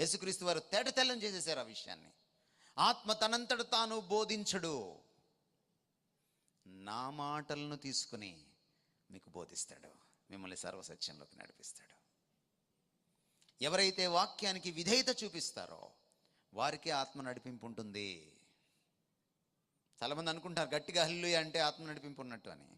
యేసుక్రీస్తు వారు తేటతెల్లం చేసేసారు ఆ విషయాన్ని. ఆత్మ తనంతట తాను బోధించడు, నా మాటలను తీసుకుని మీకు బోధిస్తాడు, మిమ్మల్ని సర్వసత్యంలోకి నడిపిస్తాడు. ఎవరైతే వాక్యానికి విధేయత చూపిస్తారో వారికి ఆత్మ నడిపింపు ఉంటుంది. చాలామంది అనుకుంటారు గట్టిగా హల్లెలూయా అంటే ఆత్మ నడిపింపు ఉన్నట్టు అని.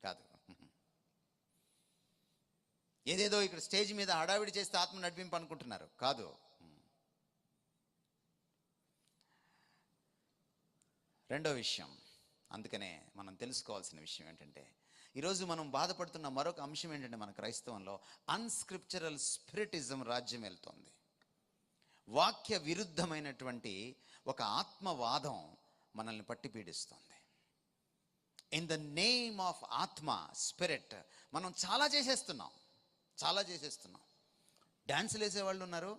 కాదు. ఏదేదో ఇక్కడ స్టేజ్ మీద హడావిడి చేస్తే ఆత్మ నడిపింపు అనుకుంటున్నారు. కాదు. రెండో విషయం, అందుకనే మనం తెలుసుకోవాల్సిన విషయం ఏంటంటే, ఈరోజు మనం బాధపడుతున్న మరొక అంశం ఏంటంటే, మన క్రైస్తవంలో అన్స్క్రిప్చరల్ స్పిరిటిజం రాజ్యం వెళ్తోంది. వాక్య విరుద్ధమైనటువంటి ఒక ఆత్మవాదం మనల్ని పట్టి పీడిస్తుంది. ఇన్ ద నేమ్ ఆఫ్ ఆత్మ, స్పిరిట్, మనం చాలా చేసేస్తున్నాం. డ్యాన్సులు వేసేవాళ్ళు ఉన్నారు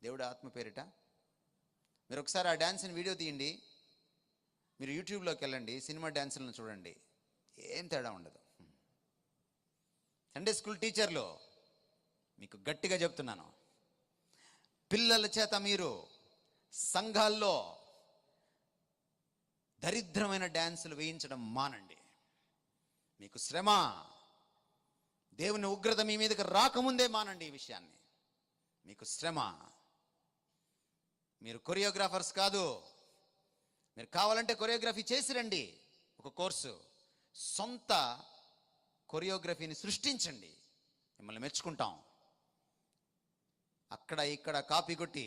దేవుడి ఆత్మ పేరిట. మీరు ఒకసారి ఆ డ్యాన్స్ని వీడియో తీయండి, మీరు యూట్యూబ్లోకి వెళ్ళండి, సినిమా డ్యాన్సులను చూడండి, ఏం తేడా ఉండదు. సండే స్కూల్ టీచర్లు మీకు గట్టిగా చెప్తున్నాను, పిల్లల చేత మీరు సంఘాల్లో దరిద్రమైన డ్యాన్సులు వేయించడం మానండి. మీకు శ్రమ, దేవుని ఉగ్రత మీ మీదకి రాకముందే మానండి ఈ విషయాన్ని. మీకు శ్రమ. మీరు కొరియోగ్రాఫర్స్ కాదు. మీరు కావాలంటే కొరియోగ్రఫీ చేసి రండి, ఒక కోర్సు, సొంత కొరియోగ్రఫీని సృష్టించండి, మిమ్మల్ని మెచ్చుకుంటాం. అక్కడ ఇక్కడ కాపీ కొట్టి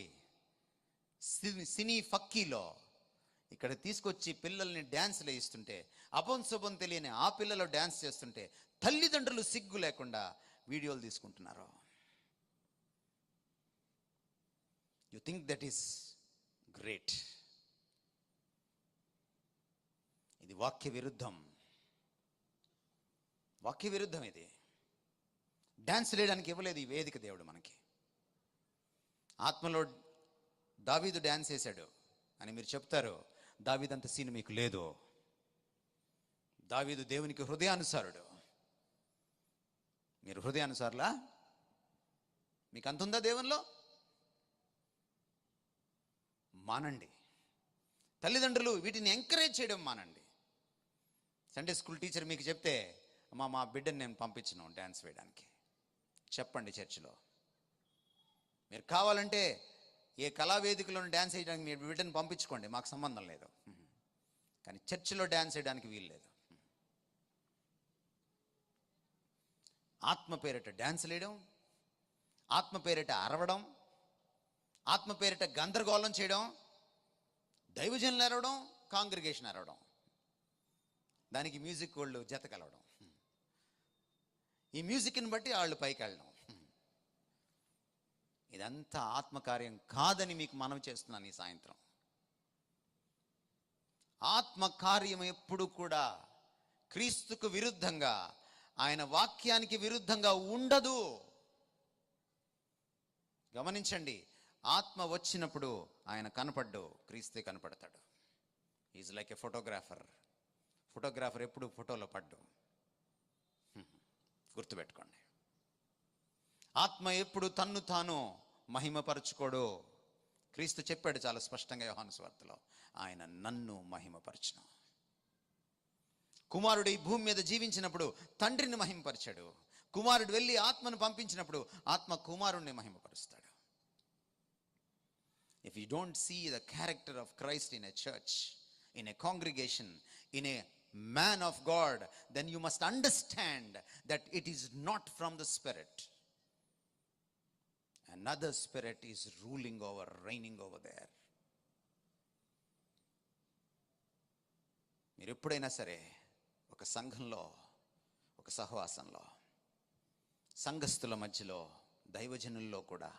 సినీ ఫక్కీలో ఇక్కడ తీసుకొచ్చి పిల్లల్ని డ్యాన్స్లు వేయిస్తుంటే, అపంశుభం తెలియని ఆ పిల్లలు డ్యాన్స్ చేస్తుంటే తల్లిదండ్రులు సిగ్గు లేకుండా వీడియోలు తీసుకుంటున్నారు. You think that is great. ఇది వాక్య విరుద్ధం. ఇది డ్యాన్స్ వేయడానికి ఇవ్వలేదు ఈ వేదిక దేవుడు మనకి. ఆత్మలో దావీదు డ్యాన్స్ వేశాడు అని మీరు చెప్తారు. దావీదు అంత సీన్ మీకు లేదు. దావీదు దేవునికి హృదయానుసారుడు. మీరు హృదయానుసారులా? మీకు అంత ఉందా దేవునిలో? మానండి. తల్లిదండ్రులు వీటిని ఎంకరేజ్ చేయడం మానండి. సండే స్కూల్ టీచర్ మీకు చెప్తే, మా బిడ్డని నేను పంపించను డ్యాన్స్ వేయడానికి, చెప్పండి చర్చిలో. మీరు కావాలంటే ఏ కళావేదికలోనూ డ్యాన్స్ వేయడానికి మీ బిడ్డను పంపించుకోండి, మాకు సంబంధం లేదు. కానీ చర్చిలో డ్యాన్స్ వేయడానికి వీలు లేదు. ఆత్మ పేరిట డ్యాన్స్ వేయడం, ఆత్మ పేరిట అరవడం, ఆత్మ పేరిట గందరగోళం చేయడం, దైవజనులు అరవడం, కాంగ్రిగేషన్ అరవడం, దానికి మ్యూజిక్ వాళ్ళు జత కలవడం, ఈ మ్యూజిక్ని బట్టి వాళ్ళు పైకి వెళ్ళడం, ఇదంతా ఆత్మకార్యం కాదని మీకు మనవి చేస్తున్నాను ఈ సాయంత్రం. ఆత్మకార్యం ఎప్పుడు కూడా క్రీస్తుకు విరుద్ధంగా, ఆయన వాక్యానికి విరుద్ధంగా ఉండదు. గమనించండి, ఆత్మ వచ్చినప్పుడు ఆయన కనపడ్డు, క్రీస్తే కనపడతాడు. ఈజ్ లైక్ ఏ ఫోటోగ్రాఫర్ ఎప్పుడు ఫోటోలో పడ్డు. గుర్తుపెట్టుకోండి. ఆత్మ ఎప్పుడు తన్ను తాను మహిమపరచుకోడు. క్రీస్తు చెప్పాడు చాలా స్పష్టంగా యోహాను సువార్తలో, ఆయన నన్ను మహిమపరచును. కుమారుడు ఈ భూమి మీద జీవించినప్పుడు తండ్రిని మహిమపరిచాడు. కుమారుడు వెళ్ళి ఆత్మను పంపించినప్పుడు ఆత్మ కుమారుణ్ణి మహిమపరుస్తాడు. If you don't see the character of Christ in a church, in a congregation, in a man of God, then you must understand that it is not from the Spirit. Another spirit is reigning over there. మీరు ఎప్పుడైనా సరే ఒక సంఘంలో, ఒక సహవాసంలో, సంఘస్థుల మధ్యలో, దైవజనుల్లో కూడా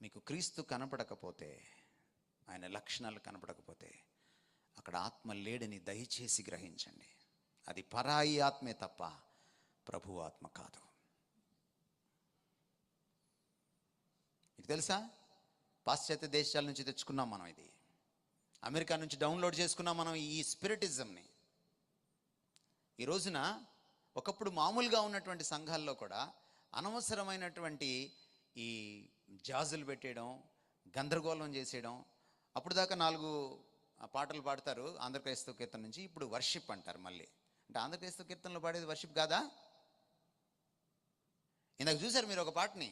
మీకు క్రీస్తు కనపడకపోతే, ఆయన లక్షణాలు కనపడకపోతే, అక్కడ ఆత్మ లేడని దయచేసి గ్రహించండి. అది పరాయి ఆత్మే తప్ప ప్రభు ఆత్మ కాదు. మీకు తెలుసా, పాశ్చాత్య దేశాల నుంచి తెచ్చుకున్నాం మనం, ఇది అమెరికా నుంచి డౌన్లోడ్ చేసుకున్నాం మనం ఈ స్పిరిటిజంని. ఈ రోజున ఒకప్పుడు మామూలుగా ఉన్నటువంటి సంఘాల్లో కూడా అనవసరమైనటువంటి ఈ జాజులు పెట్టేయడం, గందరగోళం చేసేయడం. అప్పుడు దాకా 4 పాటలు పాడతారు ఆంధ్ర క్రైస్తవ కీర్తన నుంచి, ఇప్పుడు వర్షిప్ అంటారు మళ్ళీ. అంటే ఆంధ్ర క్రైస్తవ కీర్తనలో పాడేది వర్షిప్ కాదా? ఇందాక చూసారు మీరు ఒక పాటని.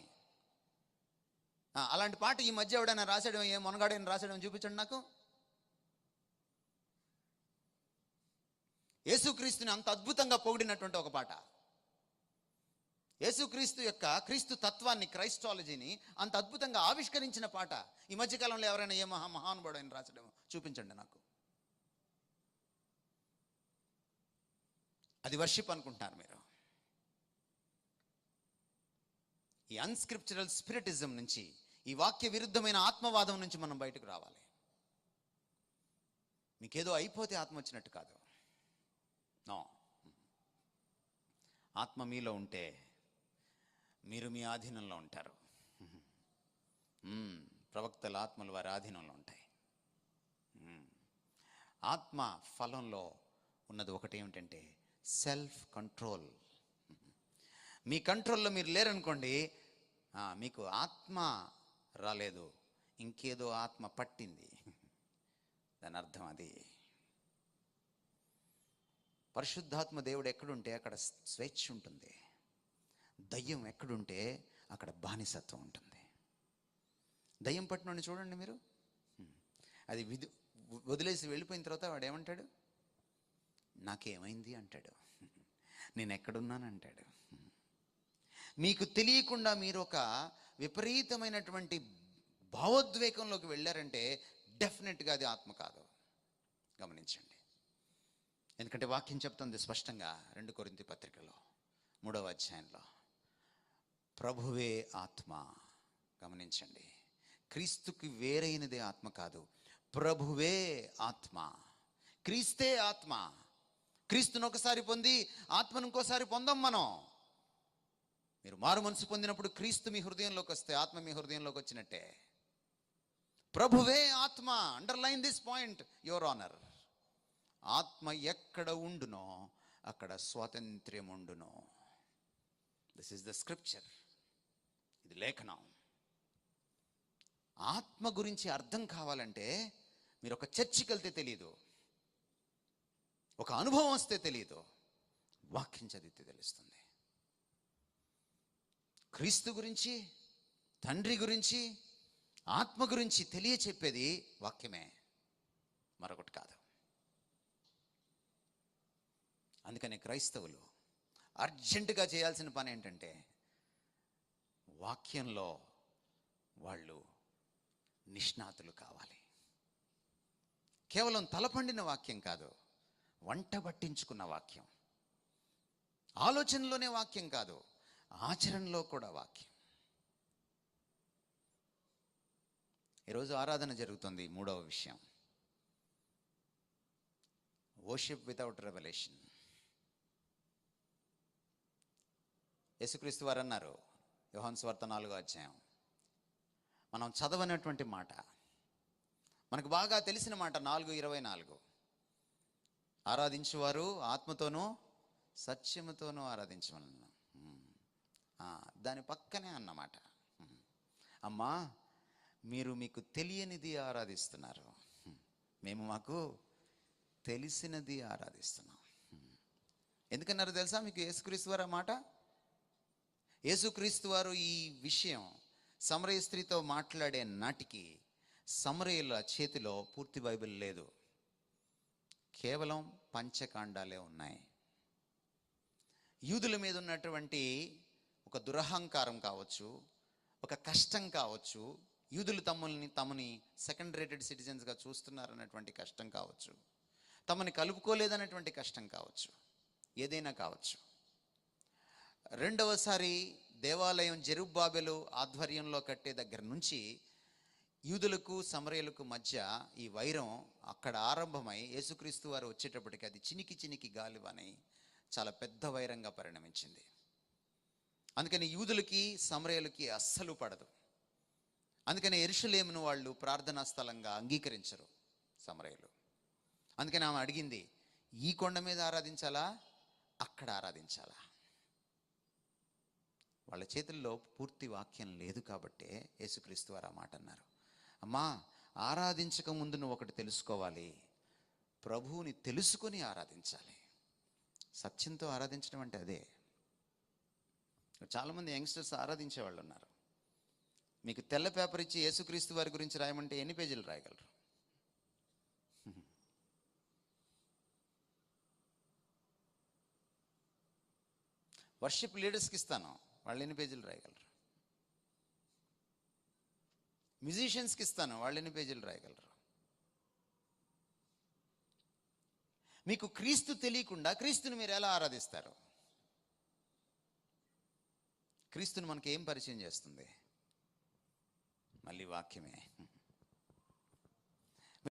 అలాంటి పాట ఈ మధ్య ఎవడైనా రాసాడు, ఏ మొనగాడైనా రాసాడని చూపించండి నాకు. యేసుక్రీస్తుని అంత అద్భుతంగా పొగిడినటువంటి ఒక పాట, యేసుక్రీస్తు యొక్క క్రీస్తు తత్వాన్ని, క్రైస్టాలజీని అంత అద్భుతంగా ఆవిష్కరించిన పాట ఈ మధ్యకాలంలో ఎవరైనా ఏ మహానుభావుడు ఆయన రాసడేమో చూపించండి నాకు. అది వర్షిప్ అనుకుంటున్నారు మీరు. ఈ అన్స్క్రిప్చరల్ స్పిరిటిజం నుంచి, ఈ వాక్య విరుద్ధమైన ఆత్మవాదం నుంచి మనం బయటకు రావాలి. మీకేదో అయిపోతే ఆత్మ వచ్చినట్టు కాదు. నో, ఆత్మ మీలో ఉంటే మీరు మీ ఆధీనంలో ఉంటారు. ప్రవక్తల ఆత్మలు వారి ఆధీనంలో ఉంటాయి. ఆత్మ ఫలంలో ఉన్నది ఒకటి ఏమిటంటే సెల్ఫ్ కంట్రోల్. మీ కంట్రోల్లో మీరు లేరనుకోండి, మీకు ఆత్మ రాలేదు, ఇంకేదో ఆత్మ పట్టింది, దాని అర్థం అది. పరిశుద్ధాత్మ దేవుడు ఎక్కడుంటే అక్కడ స్వేచ్ఛ ఉంటుంది. దయ్యం ఎక్కడుంటే అక్కడ బానిసత్వం ఉంటుంది. దయ్యం పట్టినోడిని చూడండి మీరు, అది వదిలేసి వెళ్ళిపోయిన తర్వాత వాడు ఏమంటాడు? నాకేమైంది అంటాడు, నేను ఎక్కడున్నాను అంటాడు. మీకు తెలియకుండా మీరు ఒక విపరీతమైనటువంటి భావోద్వేగంలోకి వెళ్ళారంటే డెఫినెట్గా అది ఆత్మ కాదు. గమనించండి. ఎందుకంటే వాక్యం చెప్తుంది స్పష్టంగా 2 కొరింథీ పత్రికలో 3వ అధ్యాయంలో, ప్రభువే ఆత్మ. గమనించండి, క్రీస్తుకి వేరైనదే ఆత్మ కాదు, ప్రభువే ఆత్మ. క్రీస్తే ఆత్మ. క్రీస్తును ఒకసారి పొంది ఆత్మను ఇంకోసారి పొందాం మనం. మీరు మారు మనసు పొందినప్పుడు క్రీస్తు మీ హృదయంలోకి వస్తే ఆత్మ మీ హృదయంలోకి వచ్చినట్టే. ప్రభువే ఆత్మ. Underline this point your honour. ఆత్మ ఎక్కడ ఉండునో అక్కడ స్వాతంత్ర్యం ఉండునో. This is the scripture. ఇది లేఖనం. ఆత్మ గురించి అర్థం కావాలంటే మీరు ఒక చర్చికి వెళ్తే తెలియదు, ఒక అనుభవం వస్తే తెలియదు, వాక్యం చదివితే తెలుస్తుంది. క్రీస్తు గురించి, తండ్రి గురించి, ఆత్మ గురించి తెలియచెప్పేది వాక్యమే, మరొకటి కాదు. అందుకని క్రైస్తవులు అర్జెంటుగా చేయాల్సిన పని ఏంటంటే వాక్యంలో వాళ్ళు నిష్ణాతులు కావాలి. కేవలం తలపండిన వాక్యం కాదు, వంట పట్టించుకున్న వాక్యం. ఆలోచనలోనే వాక్యం కాదు, ఆచరణలో కూడా వాక్యం. ఈరోజు ఆరాధన జరుగుతుంది. 3వ విషయం, వర్షిప్ వితౌట్ రెవల్యూషన్. యేసుక్రీస్తు వారు అన్నారు, యోహాను సువార్త 4వ అధ్యాయం, మనం చదవనటువంటి మాట, మనకు బాగా తెలిసిన మాట 4:24, ఆరాధించువారు ఆత్మతోనూ సత్యముతోనూ ఆరాధించమన్నా. దాని పక్కనే అన్నమాట, అమ్మా మీరు మీకు తెలియనిది ఆరాధిస్తున్నారు, మేము మాకు తెలిసినది ఆరాధిస్తున్నాం. ఎందుకన్నారు తెలుసా మీకు యేసుక్రీస్తు వారు ఆ మాట? యేసుక్రీస్తు వారు ఈ విషయం సమరయ స్త్రీతో మాట్లాడే నాటికి సమరయుల చేతిలో పూర్తి బైబిల్ లేదు, కేవలం పంచకాండాలే ఉన్నాయి. యూదుల మీద ఉన్నటువంటి ఒక దురహంకారం కావచ్చు, ఒక కష్టం కావచ్చు, యూదులు తమని సెకండ్ రేటెడ్ సిటిజన్స్గా చూస్తున్నారన్నటువంటి కష్టం కావచ్చు, తమని కలుపుకోలేదన్నటువంటి కష్టం కావచ్చు, ఏదైనా కావచ్చు. రెండవసారి దేవాలయం జెరుబ్బాబెలు ఆధ్వర్యంలో కట్టే దగ్గర నుంచి యూదులకు సమరయులకు మధ్య ఈ వైరం అక్కడ ఆరంభమై యేసుక్రీస్తు వారు వచ్చేటప్పటికి అది చినికి చినికి గాలివని చాలా పెద్ద వైరంగా పరిణమించింది. అందుకని యూదులకి సమరయులకి అస్సలు పడదు. అందుకని యెరూషలేమును వాళ్ళు ప్రార్థనా స్థలంగా అంగీకరించరు సమరయులు. అందుకని ఆమె అడిగింది, ఈ కొండ మీద ఆరాధించాలా, అక్కడ ఆరాధించాలా? వాళ్ళ చేతుల్లో పూర్తి వాక్యం లేదు కాబట్టే యేసుక్రీస్తు వారు ఆ మాట అన్నారు. అమ్మా, ఆరాధించక ముందు నువ్వు ఒకటి తెలుసుకోవాలి, ప్రభువుని తెలుసుకొని ఆరాధించాలి. సత్యంతో ఆరాధించడం అంటే అదే. చాలామంది యంగ్స్టర్స్ ఆరాధించే వాళ్ళు ఉన్నారు. మీకు తెల్ల పేపర్ ఇచ్చి యేసుక్రీస్తు వారి గురించి రాయమంటే ఎన్ని పేజీలు రాయగలరు? వర్షిప్ లీడర్స్కి ఇస్తాను, వాళ్ళు ఎన్ని పేజీలు రాయగలరు? మ్యూజిషియన్స్కి ఇస్తాను, వాళ్ళు ఎన్ని పేజీలు రాయగలరు? మీకు క్రీస్తు తెలియకుండా క్రీస్తుని మీరు ఎలా ఆరాధిస్తారు? క్రీస్తుని మనకి ఏం పరిచయం చేస్తుంది? మళ్ళీ వాక్యమే.